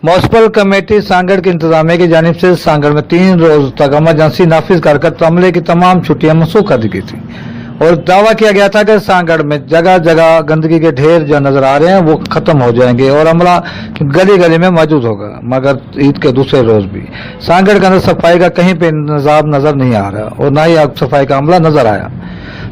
Municipal committee Sanghar की इंतजामिया की जानिब से सांगड़ में 3 रोज तक इमरजेंसी नाफिज कर अमले की तमाम छुट्टियां मनसूख कर दी गई थी और दावा किया गया था कि सांगड़ में जगह जगह गंदगी के ढेर जो नजर आ रहे हैं वो खत्म हो जाएंगे और अमला गली गली में मौजूद होगा। मगर ईद के दूसरे रोज भी सांगड़ के अंदर सफाई का कहीं पे निजाम नजर नहीं आ रहा और न ही सफाई का अमला नजर आया।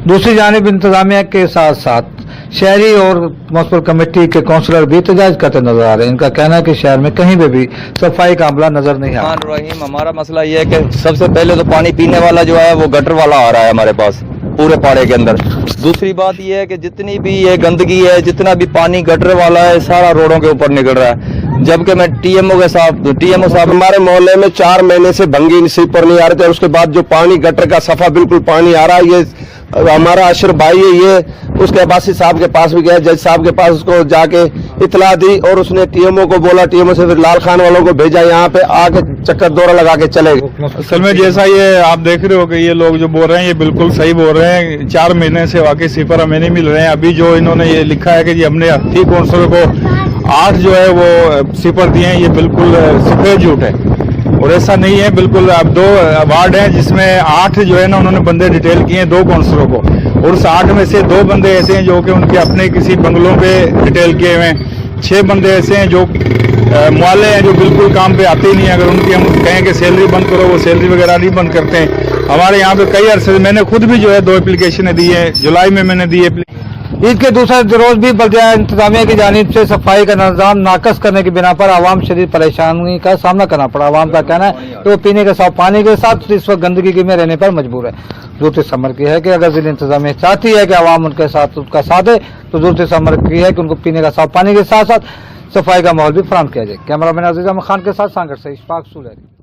दूसरी जानिब इंतजामिया के साथ साथ शहरी और म्यूनसिपल कमेटी के काउंसलर भी एहतजाज करते नजर आ रहे हैं। इनका कहना है कि शहर में कहीं पे भी सफाई का अमला नजर नहीं आ रहा। हमारा मसला ये है कि सबसे पहले तो पानी पीने वाला जो है वो गटर वाला आ रहा है हमारे पास पूरे पाड़े के अंदर। दूसरी बात ये है कि जितनी भी ये गंदगी है, जितना भी पानी गटर वाला है, सारा रोडों के ऊपर निकल रहा है। जबकि मैं टीएमओ साहब हमारे मोहल्ले में 4 महीने से भंगी स्वीपर नहीं आ रहे थे और उसके बाद जो पानी गटर का सफा बिल्कुल पानी आ रहा है, ये हमारा अशर भाई है, ये उसके अब्बासी साहब के पास भी गया, जज साहब के पास उसको जाके इतला दी और उसने टीएमओ को बोला, टीएमओ से फिर लाल खान वालों को भेजा, यहाँ पे आके चक्कर दौरा लगा के चले गए। असल में जैसा ये आप देख रहे हो कि ये लोग जो बोल रहे हैं ये बिल्कुल सही बोल रहे हैं। 4 महीने से वाकई सिफर हमें नहीं मिल रहे हैं। अभी जो इन्होंने ये लिखा है कि जी हमने हफ्ती काउंसिलर को 8 जो है वो सिफर दिए हैं, ये बिल्कुल सफेद झूठ है और ऐसा नहीं है। बिल्कुल अब 2 वार्ड हैं जिसमें 8 जो है ना उन्होंने बंदे डिटेल किए हैं 2 काउंसलरों को और उस 8 में से 2 बंदे ऐसे हैं जो कि उनके अपने किसी बंगलों पे डिटेल किए हुए हैं। 6 बंदे ऐसे हैं जो मुआले हैं जो बिल्कुल काम पे आते ही नहीं। अगर उनकी हम कहें कि सैलरी बंद करो, वो सैलरी वगैरह नहीं बंद करते हैं। हमारे यहाँ पे कई अरसे मैंने खुद भी जो है 2 एप्लीकेशनें दी है, जुलाई में मैंने दी है। ईद के दूसरे रोज भी बल्दिया इंतजामिया की जानिब से सफाई का निजाम नाकस करने की बिना पर आवाम शदीद परेशानी का सामना करना पड़ा। आवाम का कहना है कि वो पीने के साफ पानी के साथ इस वक्त गंदगी में रहने पर मजबूर है। जरूरत इस अमर की है कि अगर जिला इंतजामिया चाहती है कि आवाम उनके साथ उसका साथ दे तो जरूरत इस अमर की है कि उनको पीने का साफ पानी के साथ साथ सफाई का माहौल भी फराहम किया जाए। कैमरा मैन अजीज अहमद खान के साथ सांगड़ से इशफाक सुलैरी।